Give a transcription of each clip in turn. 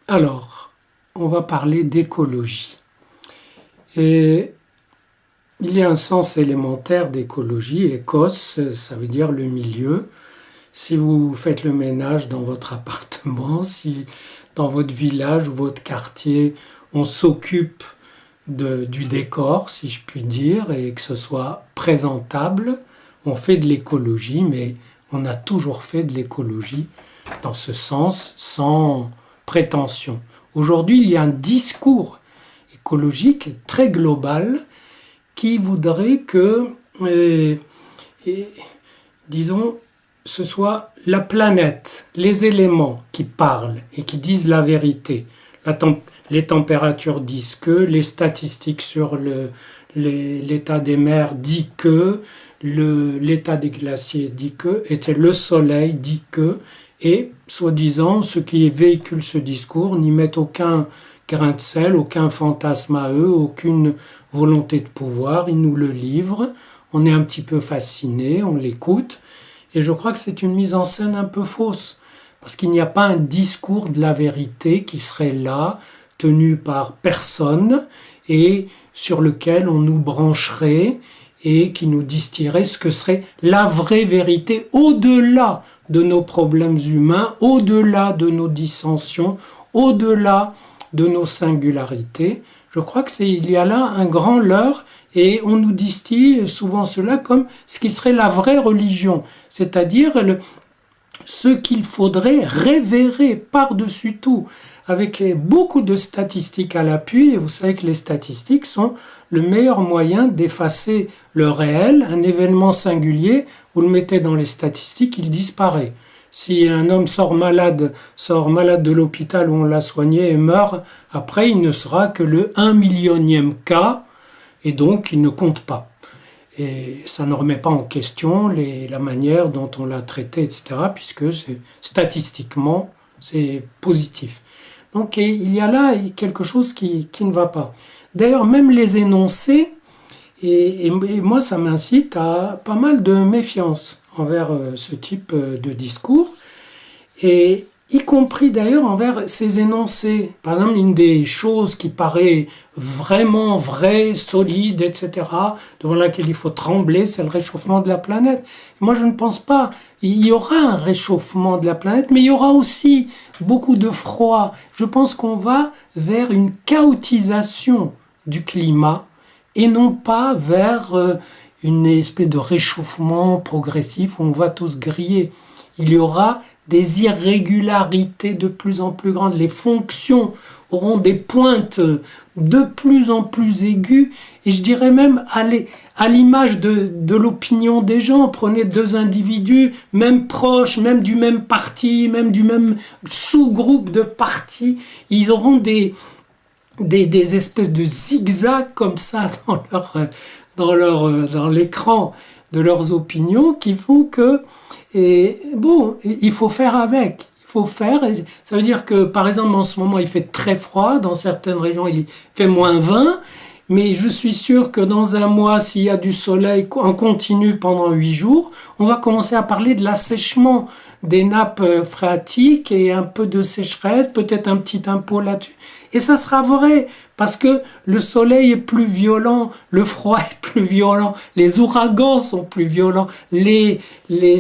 Alors, on va parler d'écologie. Et il y a un sens élémentaire d'écologie. Écos, ça veut dire le milieu. Si vous faites le ménage dans votre appartement, si dans votre village ou votre quartier, on s'occupe du décor, si je puis dire, et que ce soit présentable, on fait de l'écologie, mais on a toujours fait de l'écologie dans ce sens, sans prétention. Aujourd'hui, il y a un discours écologique très global qui voudrait que, disons, ce soit la planète, les éléments qui parlent et qui disent la vérité. Les températures disent que, les statistiques sur l'état des mers disent que, l'état des glaciers dit que, et le soleil dit que, et soi-disant, ceux qui véhiculent ce discours n'y mettent aucun grain de sel, aucun fantasme à eux, aucune volonté de pouvoir, ils nous le livrent, on est un petit peu fasciné, on l'écoute, et je crois que c'est une mise en scène un peu fausse, parce qu'il n'y a pas un discours de la vérité qui serait là, tenu par personne, et sur lequel on nous brancherait, et qui nous distillerait ce que serait la vraie vérité, au-delà de nos problèmes humains, au-delà de nos dissensions, au-delà de nos singularités. Je crois qu'il y a là un grand leurre et on nous distille souvent cela comme ce qui serait la vraie religion, c'est-à-dire ce qu'il faudrait révérer par-dessus tout, avec beaucoup de statistiques à l'appui, et vous savez que les statistiques sont le meilleur moyen d'effacer le réel, un événement singulier, vous le mettez dans les statistiques, il disparaît. Si un homme sort malade de l'hôpital où on l'a soigné et meurt, après il ne sera que le 1 millionième cas, et donc il ne compte pas. Et ça ne remet pas en question la manière dont on l'a traité, etc., puisque statistiquement, c'est positif. Donc il y a là quelque chose qui ne va pas. D'ailleurs, même les énoncés, et moi ça m'incite à pas mal de méfiance envers ce type de discours, et y compris d'ailleurs envers ces énoncés. Par exemple, une des choses qui paraît vraiment vraie, solide, etc., devant laquelle il faut trembler, c'est le réchauffement de la planète. Moi, je ne pense pas. Il y aura un réchauffement de la planète, mais il y aura aussi beaucoup de froid. Je pense qu'on va vers une chaotisation du climat et non pas vers une espèce de réchauffement progressif où on va tous griller. Il y aura des irrégularités de plus en plus grandes. Les fonctions auront des pointes de plus en plus aiguës. Et je dirais même à l'image de l'opinion des gens. Prenez deux individus, même proches, même du même parti, même du même sous-groupe de partis. Ils auront des espèces de zigzags comme ça dans l'écran de leurs opinions qui font que, il faut faire avec. Il faut faire. Et ça veut dire que, par exemple, en ce moment, il fait très froid. Dans certaines régions, il fait -20. Mais je suis sûr que dans un mois, s'il y a du soleil en continu pendant 8 jours, on va commencer à parler de l'assèchement des nappes phréatiques et un peu de sécheresse, peut-être un petit impôt là-dessus. Et ça sera vrai, parce que le soleil est plus violent, le froid est plus violent, les ouragans sont plus violents, les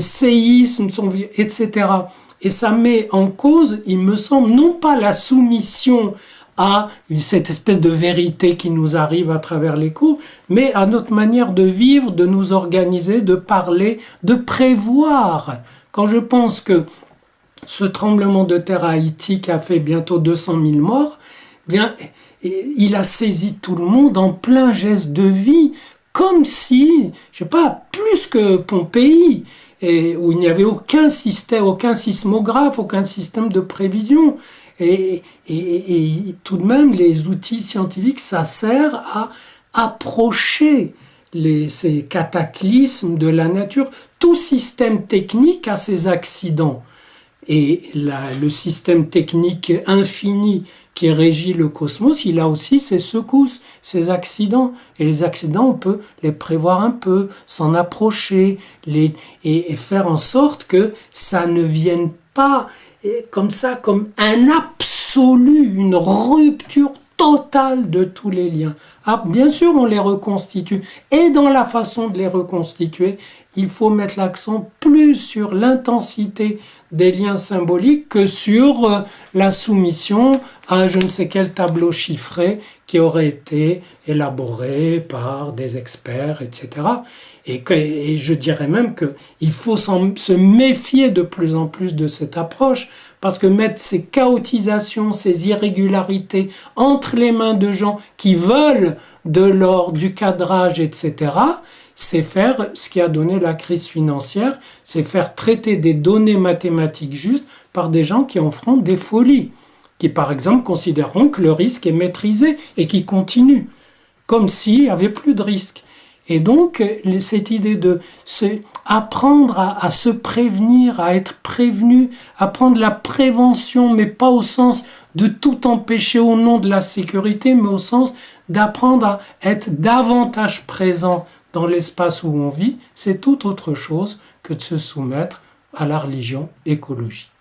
séismes sont violents, etc. Et ça met en cause, il me semble, non pas la soumission à cette espèce de vérité qui nous arrive à travers les cours, mais à notre manière de vivre, de nous organiser, de parler, de prévoir. Quand je pense que ce tremblement de terre à Haïti qui a fait bientôt 200 000 morts, bien, il a saisi tout le monde en plein geste de vie, comme si, je sais pas, plus que Pompéi, où il n'y avait aucun système, aucun sismographe, aucun système de prévision. Et tout de même, les outils scientifiques, ça sert à approcher ces cataclysmes de la nature. Tout système technique a ses accidents. Et le système technique infini qui régit le cosmos, il a aussi ses secousses, ses accidents. Et les accidents, on peut les prévoir un peu, s'en approcher, et faire en sorte que ça ne vienne pas comme ça, comme un absolue, une rupture totale de tous les liens. Ah, bien sûr, on les reconstitue. Et dans la façon de les reconstituer, il faut mettre l'accent plus sur l'intensité des liens symboliques que sur la soumission à je ne sais quel tableau chiffré qui aurait été élaboré par des experts, etc. Et je dirais même qu'il faut se méfier de plus en plus de cette approche, parce que mettre ces chaotisations, ces irrégularités entre les mains de gens qui veulent de l'or, du cadrage, etc., c'est faire ce qui a donné la crise financière, c'est faire traiter des données mathématiques justes par des gens qui en feront des folies, qui par exemple considéreront que le risque est maîtrisé et qui continuent, comme s'il n'y avait plus de risque. Et donc, cette idée de apprendre à se prévenir, à être prévenu, apprendre la prévention, mais pas au sens de tout empêcher au nom de la sécurité, mais au sens d'apprendre à être davantage présent dans l'espace où on vit, c'est tout autre chose que de se soumettre à la religion écologique.